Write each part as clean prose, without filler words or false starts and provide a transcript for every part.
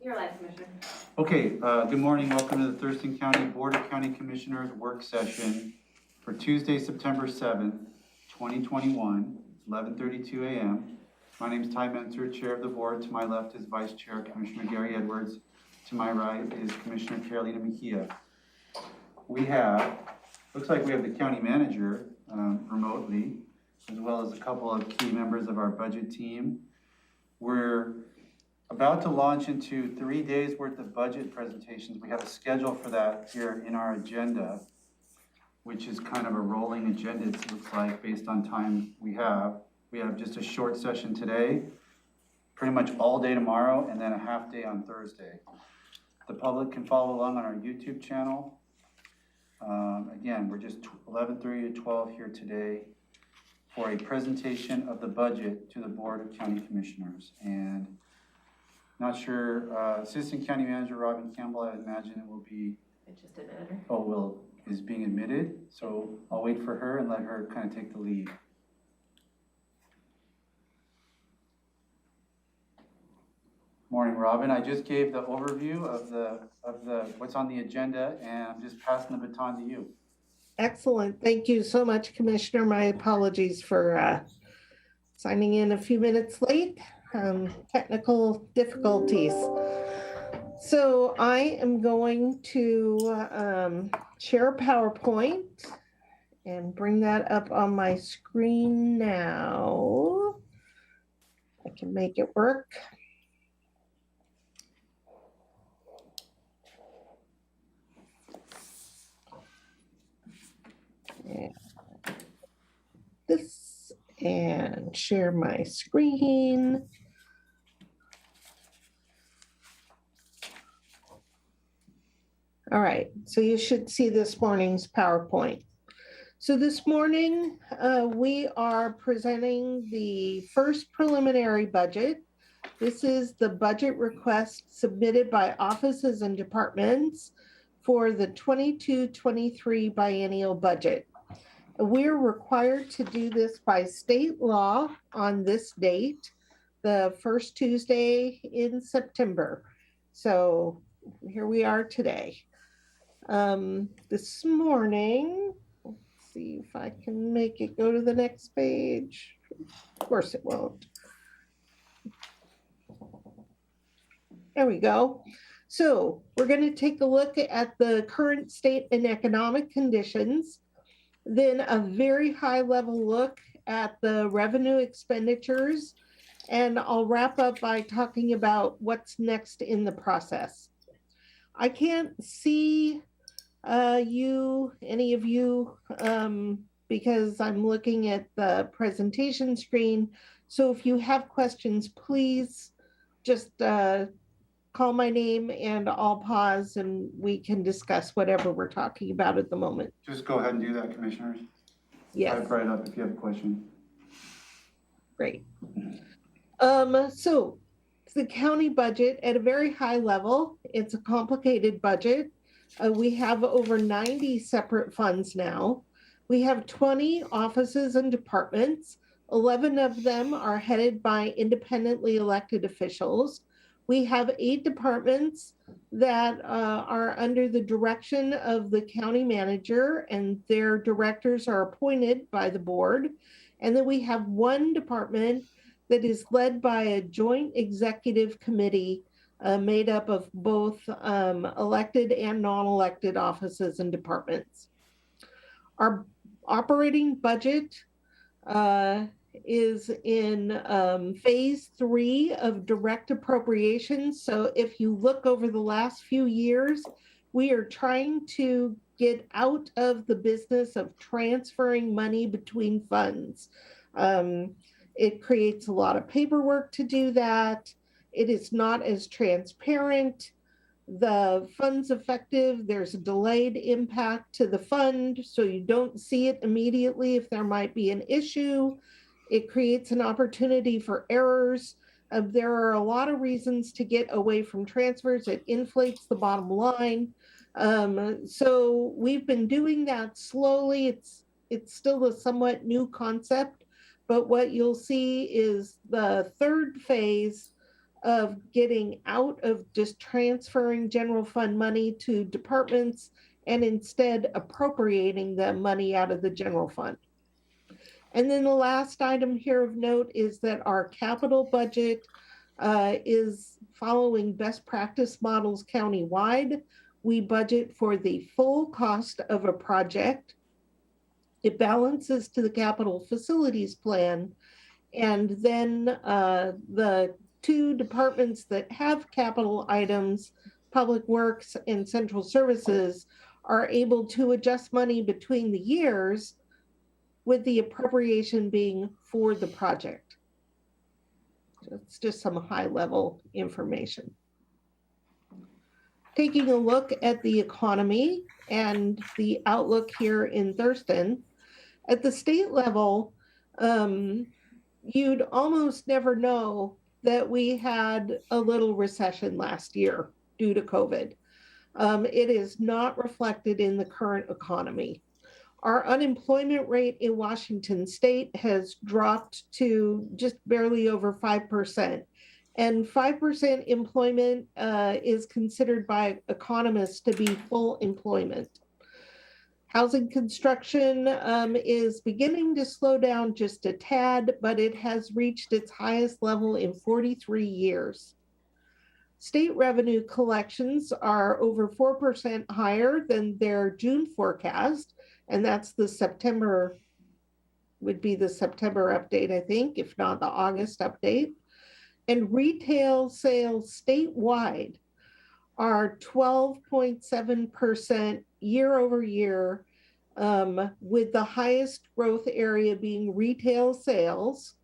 You're live, Commissioner. Okay, good morning. Welcome to the Thurston County Board of County Commissioners work session for Tuesday, September 7th, 2021, 11:32 a.m. My name is Ty Menser, Chair of the Board. To my left is Vice Chair Commissioner Gary Edwards. To my right is Commissioner Carolina Mejia. Looks like we have the County Manager remotely, as well as a couple of key members of our budget team. We're about to launch into 3 days worth of budget presentations. We have a schedule for that here in our agenda, which is kind of a rolling agenda, it looks like, based on time we have. We have just a short session today, pretty much all day tomorrow, and then a half day on Thursday. The public can follow along on our YouTube channel. Again, we're just 11:30 to 12 here today for a presentation of the budget to the Board of County Commissioners. And not sure, Assistant County Manager Robin Campbell, I imagine it will be. It's just a minute. Is being admitted. So I'll wait for her and let her kind of take the lead. Morning, Robin. I just gave the overview of the what's on the agenda, and I'm just passing the baton to you. Excellent. Thank you so much, Commissioner. My apologies for signing in a few minutes late. Technical difficulties. So I am going to share a PowerPoint and bring that up on my screen now. I can make it work. And this and share my screen. All right, so you should see this morning's PowerPoint. So this morning, we are presenting the first preliminary budget. This is the budget request submitted by offices and departments for the 22-23 biennial budget. We're required to do this by state law on this date, the first Tuesday in September. So here we are today. This morning, let's see if I can make it go to the next page. Of course it won't. There we go. So we're going to take a look at the current state and economic conditions, then a very high level look at the revenue expenditures, and I'll wrap up by talking about what's next in the process. I can't see any of you, because I'm looking at the presentation screen. So if you have questions, please just call my name and I'll pause and we can discuss whatever we're talking about at the moment. Just go ahead and do that, Commissioners. Yes. Type right up if you have a question. Great. So the county budget at a very high level, it's a complicated budget. We have over 90 separate funds now. We have 20 offices and departments. 11 of them are headed by independently elected officials. We have 8 departments that are under the direction of the county manager, and their directors are appointed by the board. And then we have 1 department that is led by a joint executive committee made up of both elected and non-elected offices and departments. Our operating budget is in phase 3 of direct appropriations. So if you look over the last few years, we are trying to get out of the business of transferring money between funds. It creates a lot of paperwork to do that. It is not as transparent. The fund's effective. There's a delayed impact to the fund, so you don't see it immediately if there might be an issue. It creates an opportunity for errors. There are a lot of reasons to get away from transfers. It inflates the bottom line. So we've been doing that slowly. It's still a somewhat new concept, but what you'll see is the third phase of getting out of just transferring general fund money to departments and instead appropriating the money out of the general fund. And then the last item here of note is that our capital budget is following best practice models countywide. We budget for the full cost of a project. It balances to the capital facilities plan. And then the two departments that have capital items, Public Works and Central Services, are able to adjust money between the years with the appropriation being for the project. So it's just some high level information. Taking a look at the economy and the outlook here in Thurston, at the state level, you'd almost never know that we had a little recession last year due to COVID. It is not reflected in the current economy. Our unemployment rate in Washington state has dropped to just barely over 5%. And 5% employment is considered by economists to be full employment. Housing construction is beginning to slow down just a tad, but it has reached its highest level in 43 years. State revenue collections are over 4% higher than their June forecast, and that's the September, would be the September update, I think, if not the August update. And retail sales statewide are 12.7% year over year, with the highest growth area being retail sales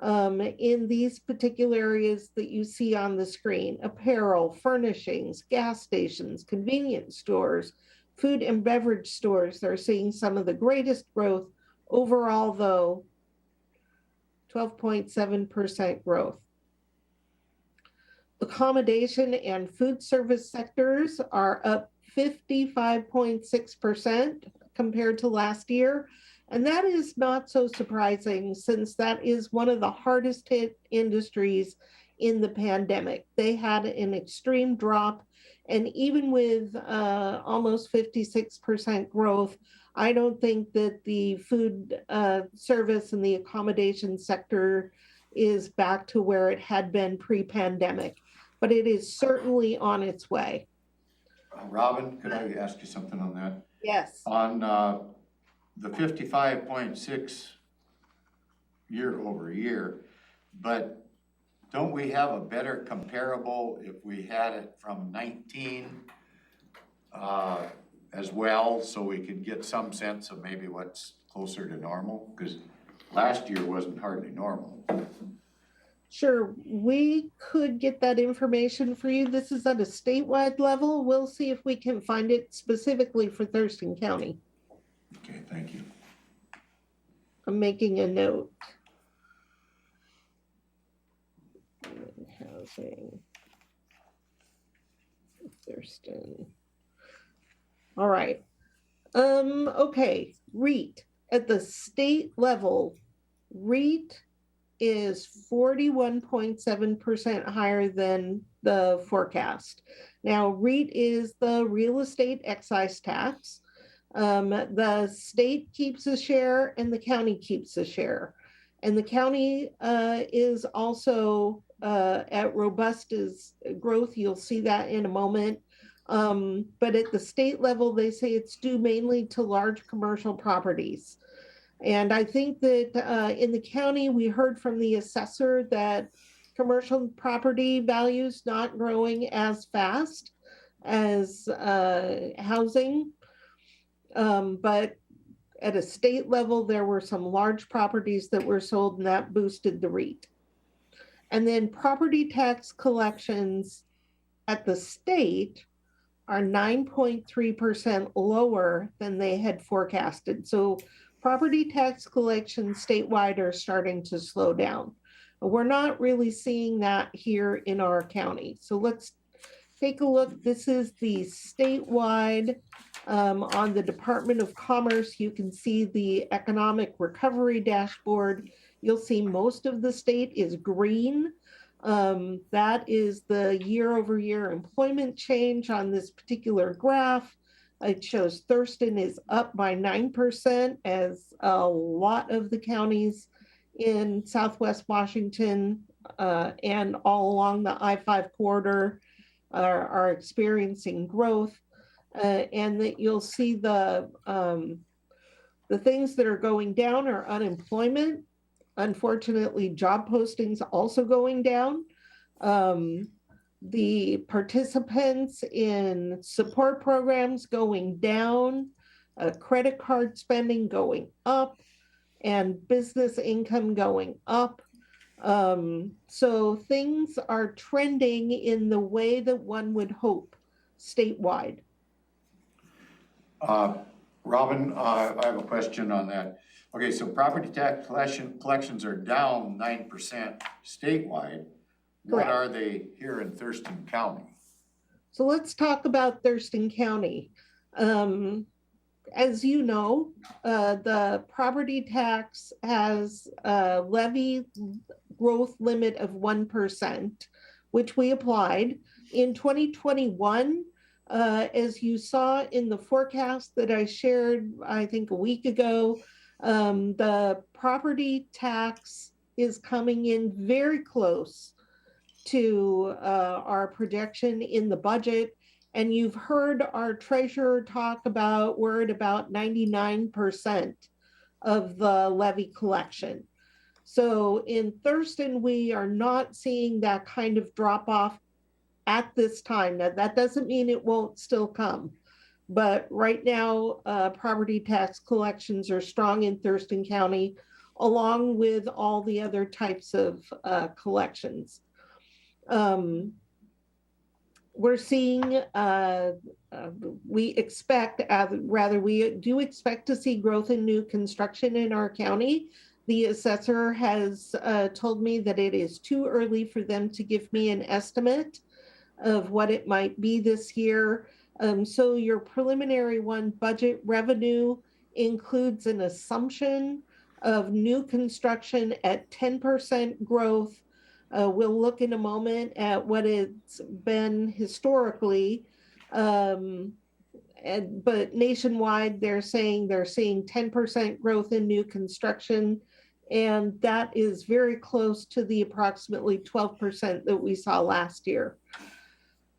in these particular areas that you see on the screen: apparel, furnishings, gas stations, convenience stores, food and beverage stores. They're seeing some of the greatest growth. Overall, though, 12.7% growth. Accommodation and food service sectors are up 55.6% compared to last year. And that is not so surprising, since that is one of the hardest hit industries in the pandemic. They had an extreme drop, and even with almost 56% growth, I don't think that the food service and the accommodation sector is back to where it had been pre-pandemic, but it is certainly on its way. Robin, could I ask you something on that? Yes. On the 55.6 year over year, but don't we have a better comparable if we had it from 19 as well, so we could get some sense of maybe what's closer to normal? Because last year wasn't hardly normal. Sure, we could get that information for you. This is at a statewide level. We'll see if we can find it specifically for Thurston County. Okay, thank you. I'm making a note. Housing. Thurston. All right. Okay, REIT. At the state level, REIT is 41.7% higher than the forecast. Now, REIT is the real estate excise tax. The state keeps a share and the county keeps a share. And the county is also at robust as growth. You'll see that in a moment. But at the state level, they say it's due mainly to large commercial properties. And I think that in the county, we heard from the assessor that commercial property values not growing as fast as housing. But at a state level, there were some large properties that were sold, and that boosted the REIT. And then property tax collections at the state are 9.3% lower than they had forecasted. So property tax collections statewide are starting to slow down. We're not really seeing that here in our county. So let's take a look. This is the statewide on the Department of Commerce. You can see the economic recovery dashboard. You'll see most of the state is green. That is the year-over-year employment change on this particular graph. It shows Thurston is up by 9%, as a lot of the counties in Southwest Washington and all along the I-5 corridor are experiencing growth. And that you'll see the things that are going down are unemployment. Unfortunately, job postings also going down. The participants in support programs going down, credit card spending going up, and business income going up. So things are trending in the way that one would hope statewide. Robin, I have a question on that. Okay, so property tax collections are down 9% statewide. What Correct. are they here in Thurston County? So let's talk about Thurston County. As you know, the property tax has a levy growth limit of 1%, which we applied. In 2021, as you saw in the forecast that I shared, I think a week ago, the property tax is coming in very close to our projection in the budget. And you've heard our treasurer talk about, we're at about 99% of the levy collection. So in Thurston, we are not seeing that kind of drop off at this time. Now, that doesn't mean it won't still come. But right now, property tax collections are strong in Thurston County, along with all the other types of collections. We're seeing, we do expect to see growth in new construction in our county. The assessor has told me that it is too early for them to give me an estimate of what it might be this year. So your preliminary one, budget revenue, includes an assumption of new construction at 10% growth. We'll look in a moment at what it's been historically. But nationwide, they're seeing 10% growth in new construction. And that is very close to the approximately 12% that we saw last year.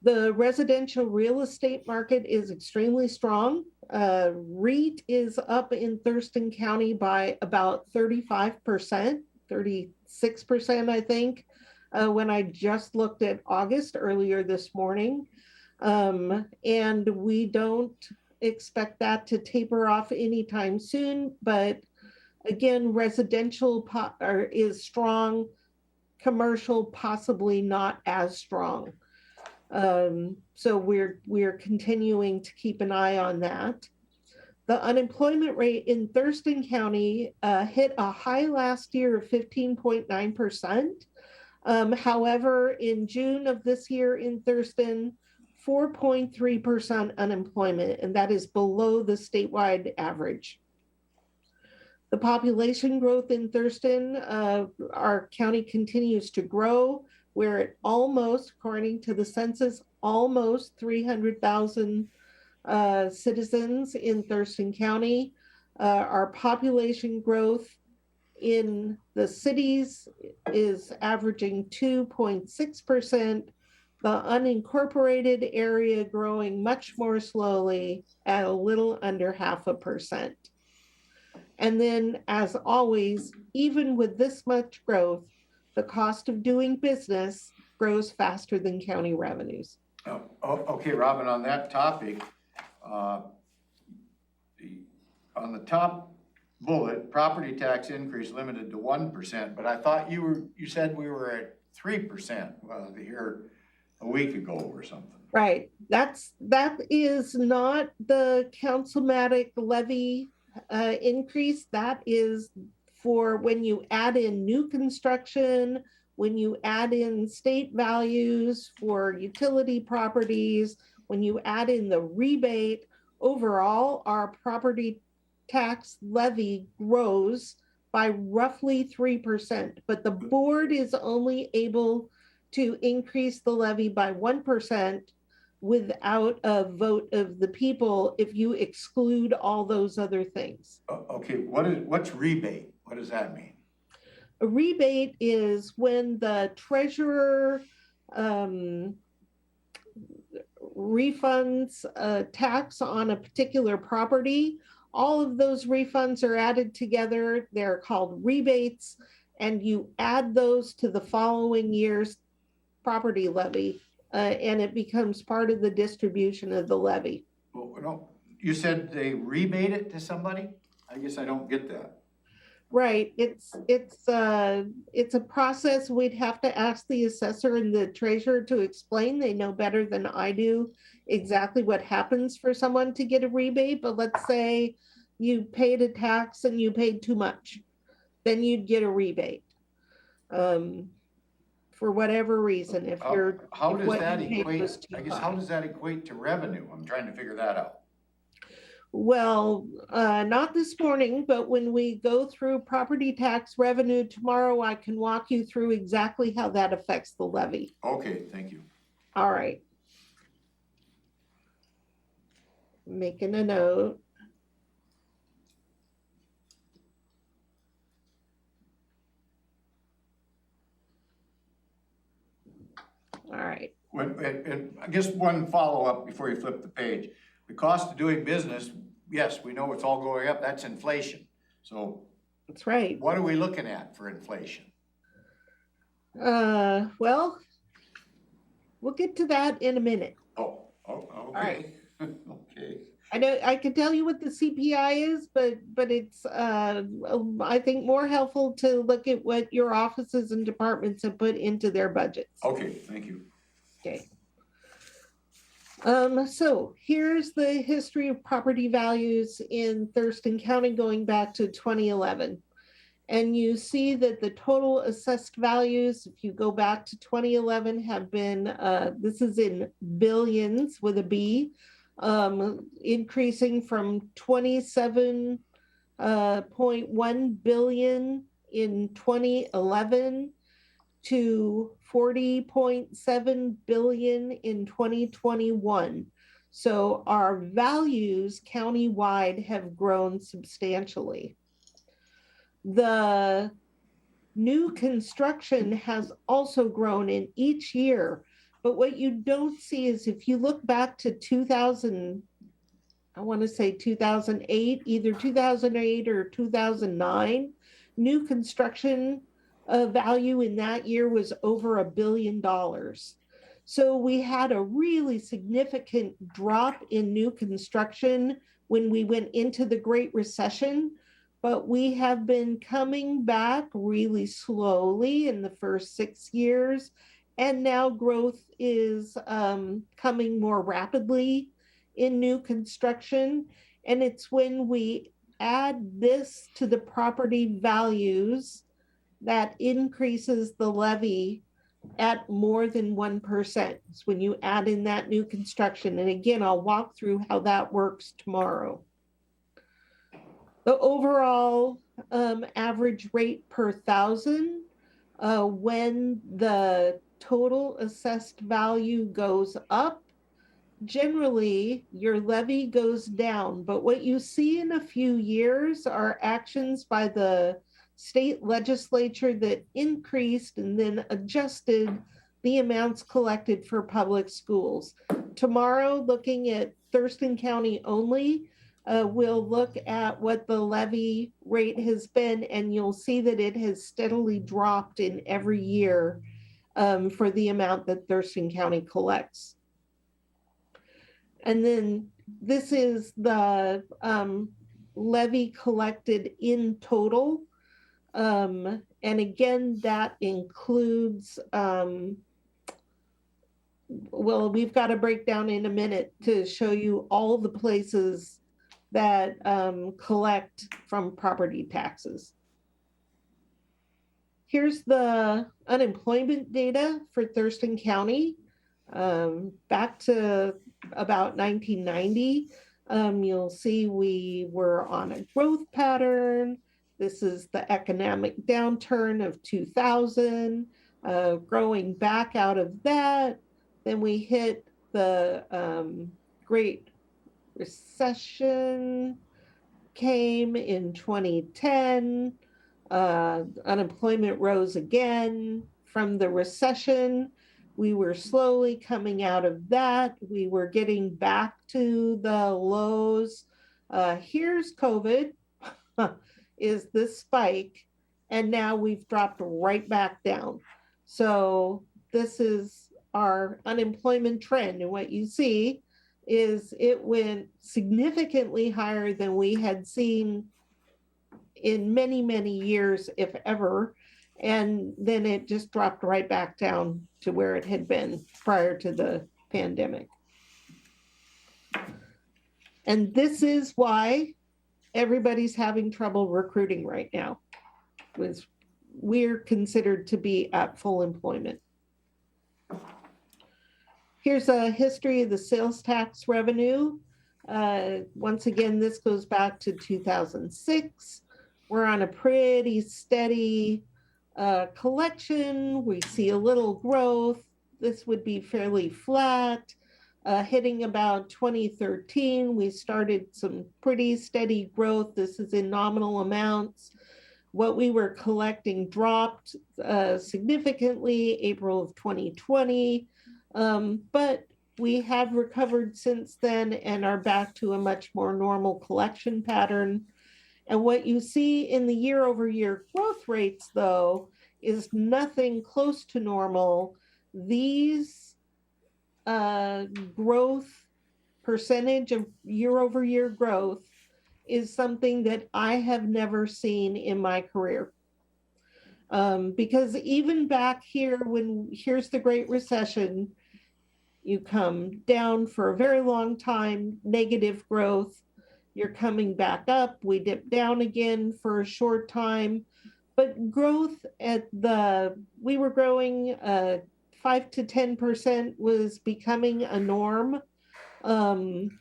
The residential real estate market is extremely strong. REIT is up in Thurston County by about 35%, 36%, I think, when I just looked at August earlier this morning. And we don't expect that to taper off anytime soon. But again, residential is strong, commercial possibly not as strong. So we're continuing to keep an eye on that. The unemployment rate in Thurston County hit a high last year of 15.9%. However, in June of this year in Thurston, 4.3% unemployment, and that is below the statewide average. The population growth in Thurston, our county continues to grow. We're at almost, according to the census, almost 300,000 citizens in Thurston County. Our population growth in the cities is averaging 2.6%. The unincorporated area growing much more slowly at a little under 0.5%. And then, as always, even with this much growth, the cost of doing business grows faster than county revenues. Okay, Robin, on that topic, on the top bullet, property tax increase limited to 1%, but I thought you said we were at 3% here a week ago or something. Right, that is not the councilmatic levy increase. That is for when you add in new construction, when you add in state values for utility properties, when you add in the rebate. Overall, our property tax levy grows by roughly 3%, but the board is only able to increase the levy by 1% without a vote of the people if you exclude all those other things. Okay, what's rebate? What does that mean? A rebate is when the treasurer refunds a tax on a particular property. All of those refunds are added together. They're called rebates, and you add those to the following year's property levy, and it becomes part of the distribution of the levy. Well, no, you said they rebate it to somebody? I guess I don't get that. Right, it's a process. We'd have to ask the assessor and the treasurer to explain. They know better than I do exactly what happens for someone to get a rebate, but let's say you paid a tax and you paid too much, then you'd get a rebate. For whatever reason, if you're. How if does what that you paid equate, was too I guess, high. how does that equate to revenue? I'm trying to figure that out. Well, not this morning, but when we go through property tax revenue tomorrow, I can walk you through exactly how that affects the levy. Okay, thank you. All right. Making a note. All right. And I guess one follow-up before you flip the page. The cost of doing business, yes, we know it's all going up, that's inflation. So That's right. what are we looking at for inflation? Well, we'll get to that in a minute. Oh, okay. Okay. I know I can tell you what the CPI is, but it's I think more helpful to look at what your offices and departments have put into their budgets. Okay, thank you. Okay. So here's the history of property values in Thurston County going back to 2011. And you see that the total assessed values, if you go back to 2011, have been, this is in billions with a B, increasing from 27.1 billion in 2011 to 40.7 billion in 2021. So our values countywide have grown substantially. The new construction has also grown in each year, but what you don't see is if you look back to 2000, I want to say 2008, either 2008 or 2009, new construction value in that year was over $1 billion. So we had a really significant drop in new construction when we went into the Great Recession, but we have been coming back really slowly in the first 6 years, and now growth is coming more rapidly in new construction. And it's when we add this to the property values that increases the levy at more than 1%. It's when you add in that new construction. And again, I'll walk through how that works tomorrow. The overall average rate per thousand, when the total assessed value goes up, generally your levy goes down. But what you see in a few years are actions by the state legislature that increased and then adjusted the amounts collected for public schools. Tomorrow, looking at Thurston County only, we'll look at what the levy rate has been, and you'll see that it has steadily dropped in every year for the amount that Thurston County collects. And then this is the levy collected in total. And again, that includes, well, we've got a breakdown in a minute to show you all the places that collect from property taxes. Here's the unemployment data for Thurston County. Back to about 1990, you'll see we were on a growth pattern. This is the economic downturn of 2000. growing back out of that. Then we hit the Great Recession, came in 2010. Unemployment rose again from the recession. We were slowly coming out of that. We were getting back to the lows. Here's COVID, is this spike, and now we've dropped right back down. So this is our unemployment trend. And what you see is it went significantly higher than we had seen in many, many years, if ever. And then it just dropped right back down to where it had been prior to the pandemic. And this is why everybody's having trouble recruiting right now, because we're considered to be at full employment. Here's a history of the sales tax revenue. Once again, this goes back to 2006. We're on a pretty steady collection. We see a little growth. This would be fairly flat. Hitting about 2013, we started some pretty steady growth. This is in nominal amounts. What we were collecting dropped significantly April of 2020, but we have recovered since then and are back to a much more normal collection pattern. And what you see in the year-over-year growth rates, though, is nothing close to normal. These growth percentage of year-over-year growth is something that I have never seen in my career. Because even back here, here's the Great Recession, you come down for a very long time, negative growth. You're coming back up. We dip down again for a short time, but growth we were growing 5 to 10% was becoming a norm. And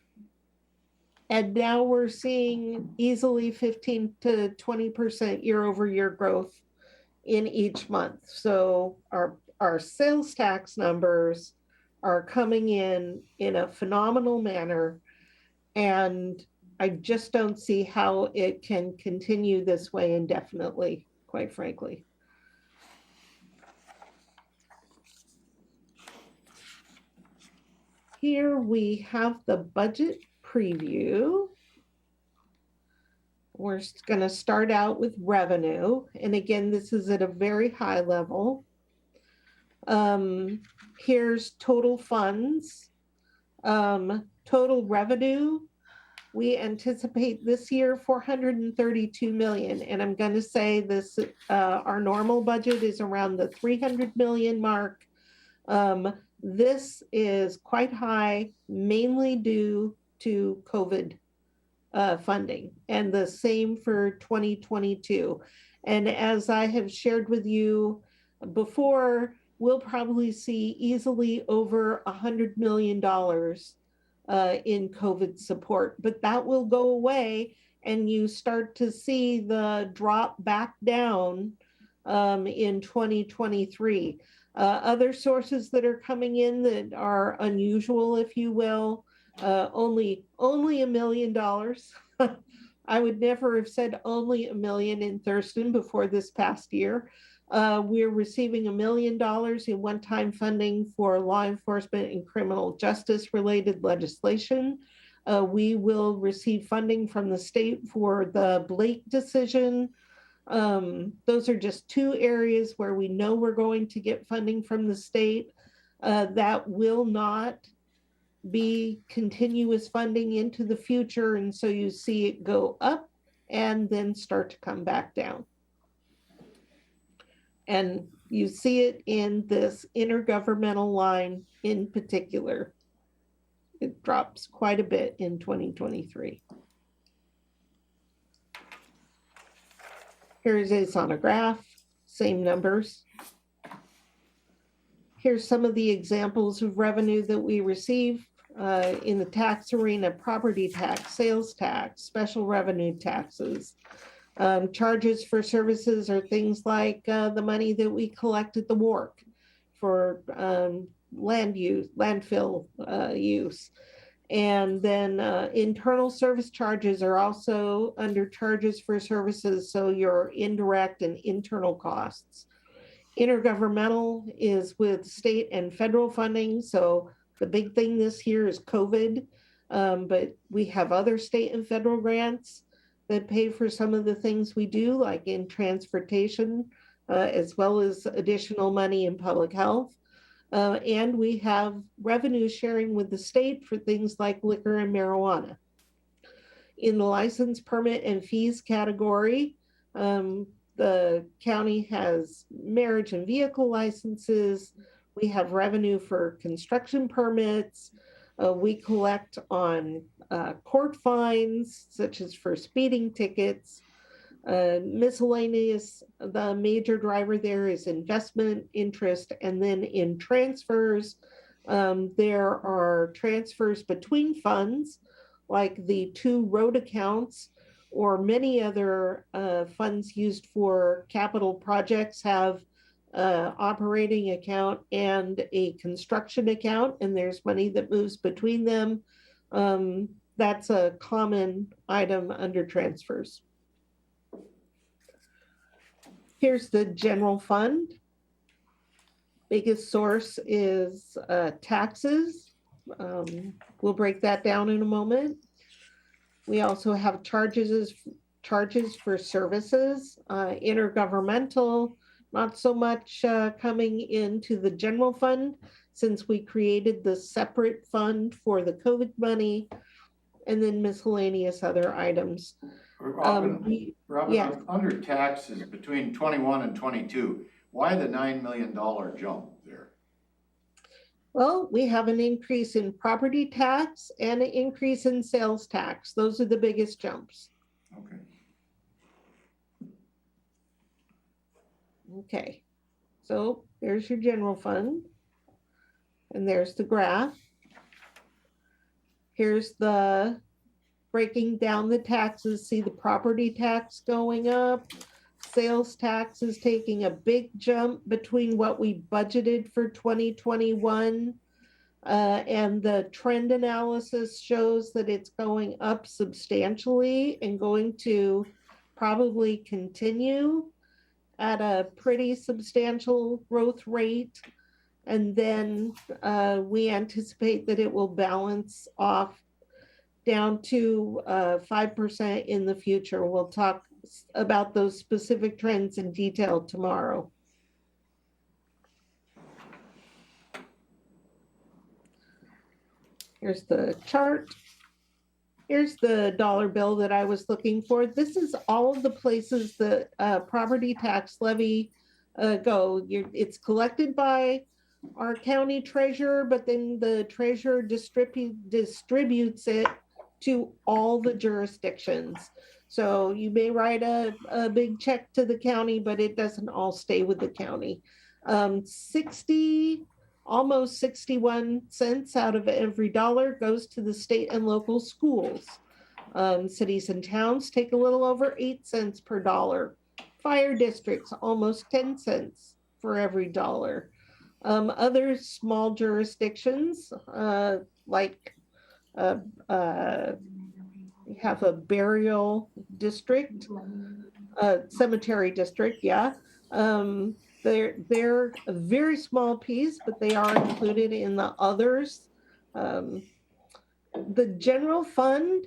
now we're seeing easily 15 to 20% year-over-year growth in each month. So our sales tax numbers are coming in a phenomenal manner, and I just don't see how it can continue this way indefinitely, quite frankly. Here we have the budget preview. We're going to start out with revenue. And again, this is at a very high level. Here's total funds. Total revenue, we anticipate this year 432 million. And I'm going to say this, our normal budget is around the 300 million mark. This is quite high, mainly due to COVID funding, and the same for 2022. And as I have shared with you before, we'll probably see easily over $100 million in COVID support, but that will go away and you start to see the drop back down in 2023. Other sources that are coming in that are unusual, if you will, only $1 million. I would never have said only $1 million in Thurston before this past year. We're receiving $1 million in one-time funding for law enforcement and criminal justice related legislation. We will receive funding from the state for the Blake decision. Those are just two areas where we know we're going to get funding from the state. That will not be continuous funding into the future. And so you see it go up and then start to come back down. And you see it in this intergovernmental line in particular. It drops quite a bit in 2023. Here's a sonograph, same numbers. Here's some of the examples of revenue that we receive in the tax arena: property tax, sales tax, special revenue taxes. Charges for services are things like the money that we collect at the wharf for landfill use. And then internal service charges are also under charges for services, so your indirect and internal costs. Intergovernmental is with state and federal funding, so the big thing this year is COVID, but we have other state and federal grants that pay for some of the things we do, like in transportation, as well as additional money in public health. And we have revenue sharing with the state for things like liquor and marijuana. In the license, permit, and fees category, the county has marriage and vehicle licenses. We have revenue for construction permits. We collect on court fines, such as for speeding tickets. Miscellaneous, the major driver there is investment interest. And then in transfers, there are transfers between funds, like the 2 road accounts, or many other funds used for capital projects have operating account and a construction account, and there's money that moves between them. That's a common item under transfers. Here's the general fund. Biggest source is taxes. We'll break that down in a moment. We also have charges for services, intergovernmental, not so much coming into the general fund, since we created the separate fund for the COVID money, and then miscellaneous other items. Robin, yeah. under taxes between 21 and 22, why the $9 million jump there? Well, we have an increase in property tax and an increase in sales tax. Those are the biggest jumps. Okay. Okay, so there's your general fund, and there's the graph. Here's the breaking down the taxes. See the property tax going up, sales tax is taking a big jump between what we budgeted for 2021, and the trend analysis shows that it's going up substantially and going to probably continue at a pretty substantial growth rate. And then we anticipate that it will balance off down to 5% in the future. We'll talk about those specific trends in detail tomorrow. Here's the chart. Here's the dollar bill that I was looking for. This is all of the places that property tax levy go. It's collected by our county treasurer, but then the treasurer distributes it to all the jurisdictions. So you may write a big check to the county, but it doesn't all stay with the county. Almost 61 cents out of every dollar goes to the state and local schools. Cities and towns take a little over 8 cents per dollar. Fire districts, almost 10 cents for every dollar. Other small jurisdictions, like we have a burial district, cemetery district, yeah. They're a very small piece, but they are included in the others. The general fund,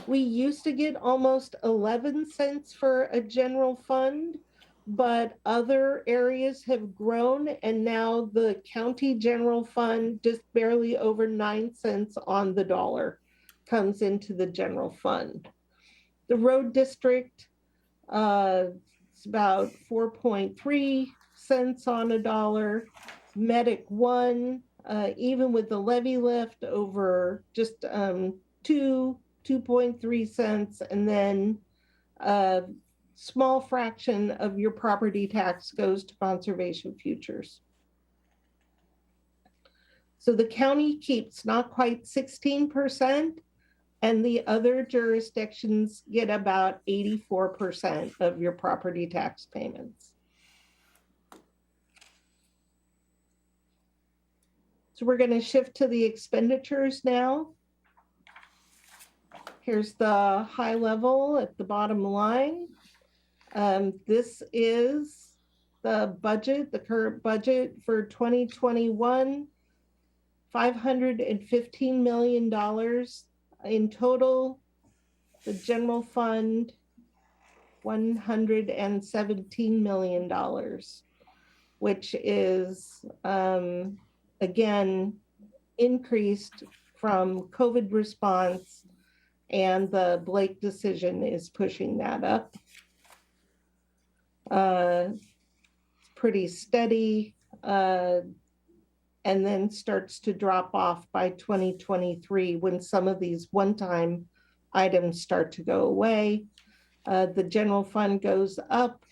we used to get almost 11 cents for a general fund, but other areas have grown, and now the county general fund, just barely over 9 cents on the dollar, comes into the general fund. The road district, it's about 4.3 cents on a dollar. Medic 1, even with the levy lift, over just 2.3 cents, and then a small fraction of your property tax goes to conservation futures. So the county keeps not quite 16%, And the other jurisdictions get about 84% of your property tax payments. So we're going to shift to the expenditures now. Here's the high level at the bottom line. This is the budget, the current budget for 2021, $515 million in total. The general fund, $117 million, which is, again, increased from COVID response, and the Blake decision is pushing that up. Pretty steady, and then starts to drop off by 2023 when some of these one-time items start to go away. The general fund goes up,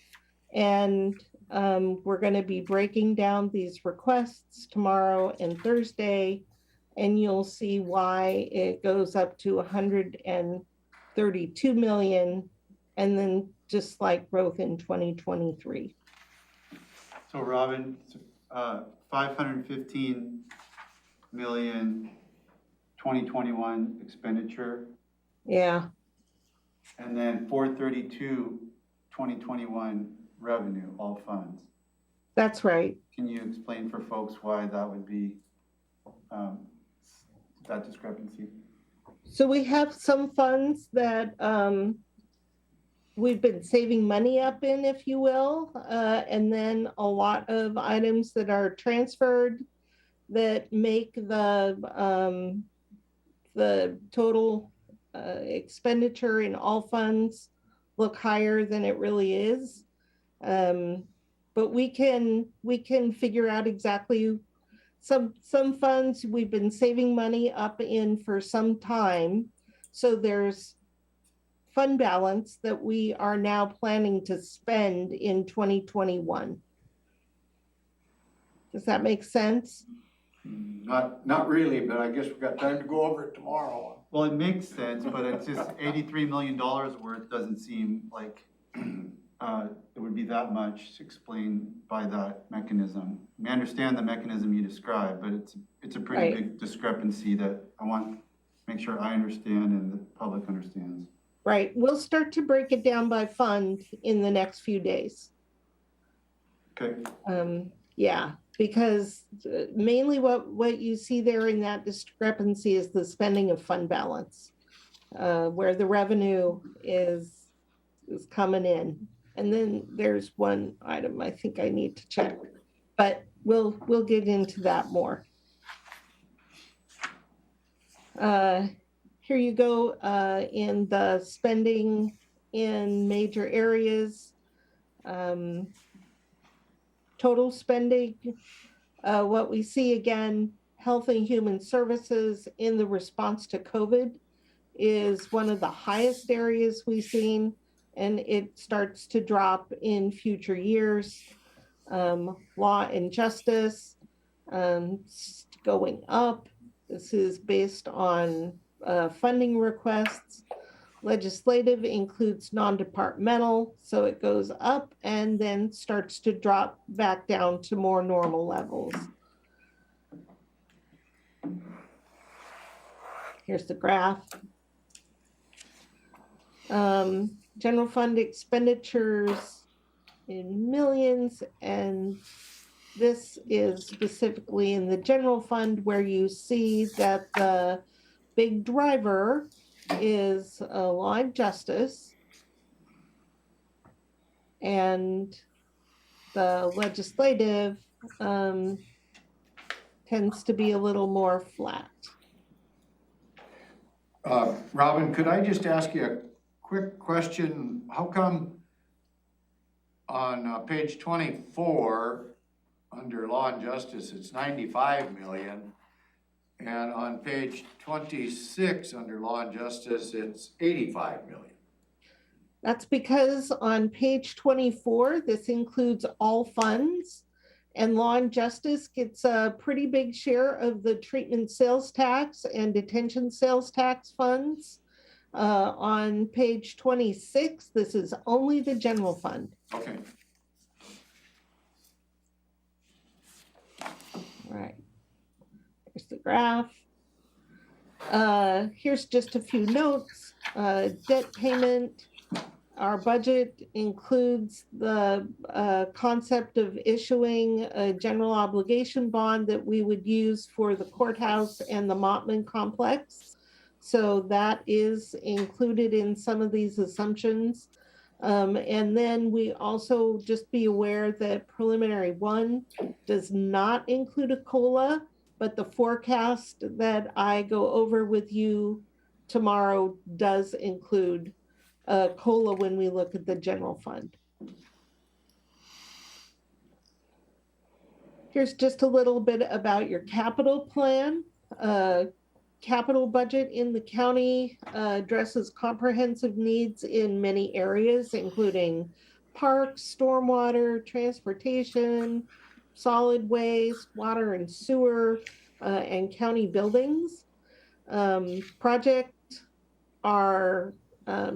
and we're going to be breaking down these requests tomorrow and Thursday, and you'll see why it goes up to 132 million, and then just like growth in 2023. So Robin, 515 million 2021 expenditure, Yeah, and then 432 2021 revenue, all funds. that's right. Can you explain for folks why that would be that discrepancy? So we have some funds that we've been saving money up in, if you will, and then a lot of items that are transferred that make the total expenditure in all funds look higher than it really is. But we can figure out exactly some funds we've been saving money up in for some time. So there's fund balance that we are now planning to spend in 2021. Does that make sense? Not really, but I guess we've got time to go over it tomorrow. Well, it makes sense, but it's just $83 million worth doesn't seem like it would be that much to explain by that mechanism. I understand the mechanism you described, but it's a pretty Right. big discrepancy that I want to make sure I understand and the public understands. Right. We'll start to break it down by fund in the next few days. Okay. Yeah, because mainly what you see there in that discrepancy is the spending of fund balance, where the revenue is coming in. And then there's one item I think I need to check, but we'll get into that more. Here you go in the spending in major areas. Total spending, what we see again, Health and Human Services in the response to COVID is one of the highest areas we've seen, and it starts to drop in future years. Law and Justice going up. This is based on funding requests. Legislative includes non-departmental, so it goes up and then starts to drop back down to more normal levels. Here's the graph. General fund expenditures in millions, and this is specifically in the general fund where you see that the big driver is law and justice, and the legislative tends to be a little more flat. Robin, could I just ask you a quick question? How come on page 24, under Law and Justice, it's 95 million, and on page 26, under Law and Justice, it's 85 million? That's because on page 24, this includes all funds, and Law and Justice gets a pretty big share of the treatment sales tax and detention sales tax funds. On page 26, this is only the general fund. Okay, Right. Here's the graph. Here's just a few notes. Debt payment. Our budget includes the concept of issuing a general obligation bond that we would use for the courthouse and the Mottman complex. So that is included in some of these assumptions. And then we also just be aware that preliminary one does not include a COLA, but the forecast that I go over with you tomorrow does include COLA when we look at the general fund. Here's just a little bit about your capital plan. Capital budget in the county addresses comprehensive needs in many areas, including parks, stormwater, transportation, solid waste, water and sewer, and county buildings. Projects are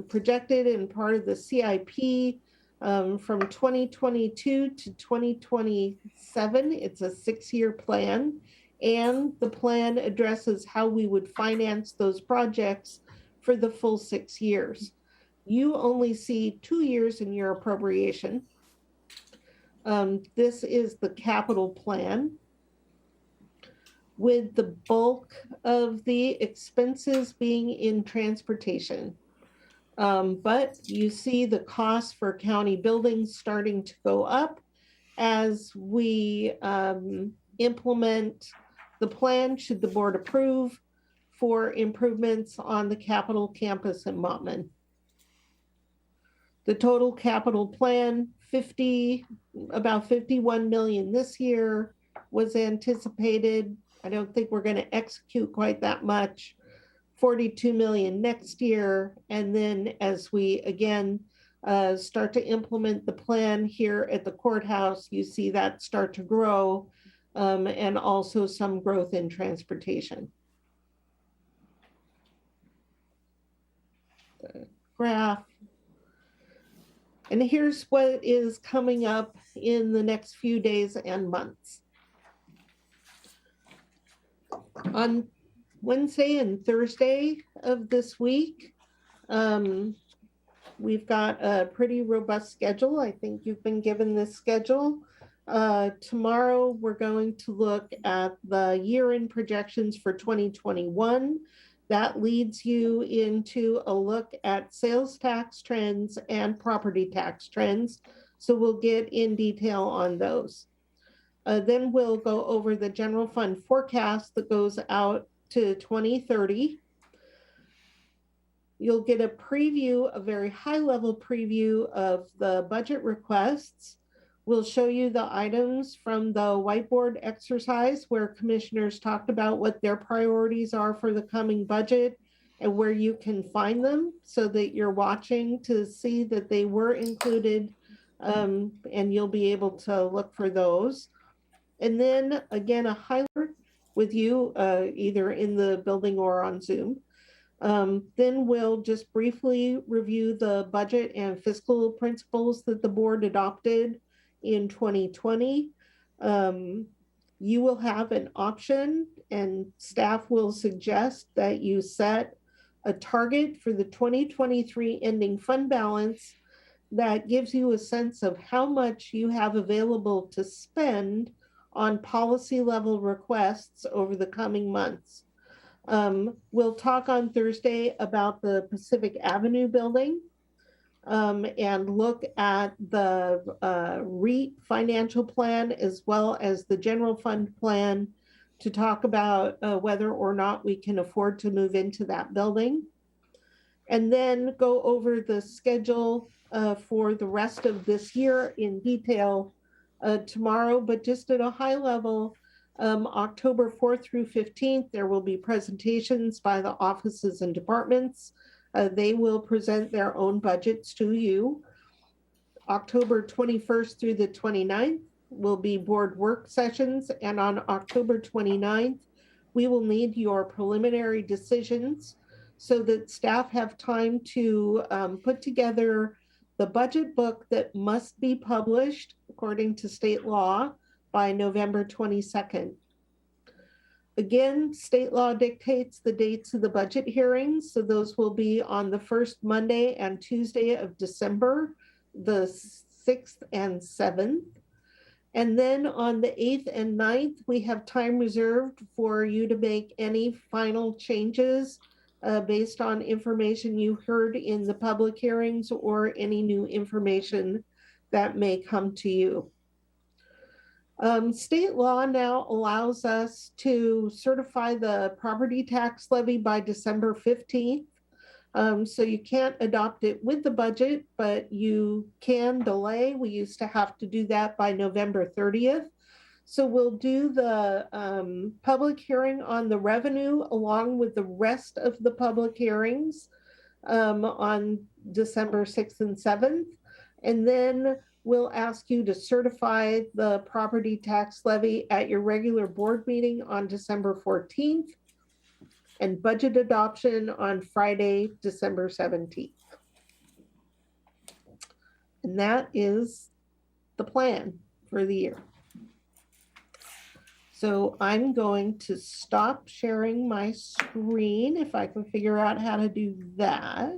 projected in part of the CIP from 2022 to 2027. It's a 6-year plan, and the plan addresses how we would finance those projects for the full 6 years. You only see 2 years in your appropriation. This is the capital plan, with the bulk of the expenses being in transportation. But you see the cost for county buildings starting to go up as we implement the plan, should the board approve, for improvements on the Capitol campus in Mottman. The total capital plan, about 51 million this year, was anticipated. I don't think we're going to execute quite that much. 42 million next year. And then as we again start to implement the plan here at the courthouse, you see that start to grow, and also some growth in transportation. The graph. And here's what is coming up in the next few days and months. On Wednesday and Thursday of this week, we've got a pretty robust schedule. I think you've been given this schedule. Tomorrow, we're going to look at the year-end projections for 2021. That leads you into a look at sales tax trends and property tax trends. So we'll get in detail on those. Then we'll go over the general fund forecast that goes out to 2030. You'll get a preview, a very high level preview of the budget requests. We'll show you the items from the whiteboard exercise where commissioners talked about what their priorities are for the coming budget and where you can find them so that you're watching to see that they were included, and you'll be able to look for those. And then again, a highlight with you either in the building or on Zoom. Then we'll just briefly review the budget and fiscal principles that the board adopted in 2020. You will have an option, and staff will suggest that you set a target for the 2023 ending fund balance that gives you a sense of how much you have available to spend on policy level requests over the coming months. We'll talk on Thursday about the Pacific Avenue building, and look at the REIT financial plan as well as the general fund plan to talk about whether or not we can afford to move into that building. And then go over the schedule for the rest of this year in detail tomorrow, but just at a high level, October 4th through 15th, there will be presentations by the offices and departments. They will present their own budgets to you. October 21st through the 29th will be board work sessions. And on October 29th, we will need your preliminary decisions so that staff have time to put together the budget book that must be published according to state law by November 22nd. Again, state law dictates the dates of the budget hearings, so those will be on the first Monday and Tuesday of December, the 6th and 7th. And then on the 8th and 9th, we have time reserved for you to make any final changes based on information you heard in the public hearings or any new information that may come to you. State law now allows us to certify the property tax levy by December 15th. So you can't adopt it with the budget, but you can delay. We used to have to do that by November 30th. So we'll do the public hearing on the revenue along with the rest of the public hearings on December 6th and 7th. And then we'll ask you to certify the property tax levy at your regular board meeting on December 14th and budget adoption on Friday, December 17th. And that is the plan for the year. So I'm going to stop sharing my screen if I can figure out how to do that.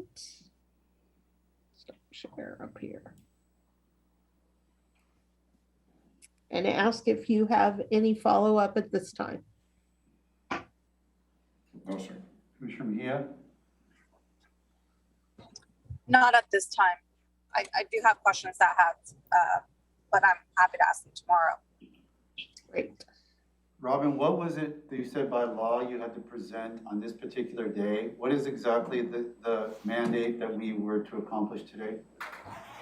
Stop share up here. And ask if you have any follow-up at this time. No, sir. Commissioner Mejia? Not at this time. I do have questions that have, but I'm happy to ask them tomorrow. Great. Robin, what was it that you said by law you had to present on this particular day? What is exactly the mandate that we were to accomplish today?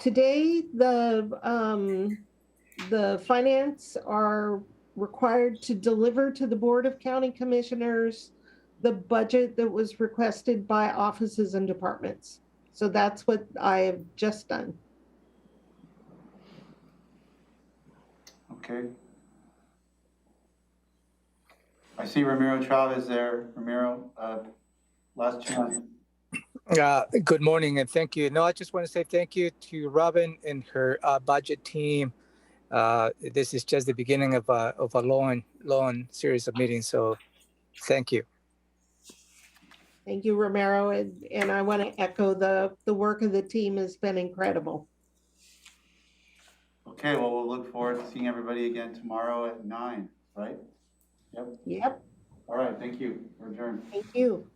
Today, the finance are required to deliver to the Board of County Commissioners the budget that was requested by offices and departments. So that's what I have just done. Okay. I see Ramiro Chavez there. Ramiro, last chance. Good morning and thank you. No, I just want to say thank you to Robin and her budget team. This is just the beginning of a long series of meetings. So thank you. Thank you, Romero. And I want to echo the work of the team has been incredible. Okay, well, we'll look forward to seeing everybody again tomorrow at 9, right? Yep. Yep. All right, thank you. We're adjourned. Thank you.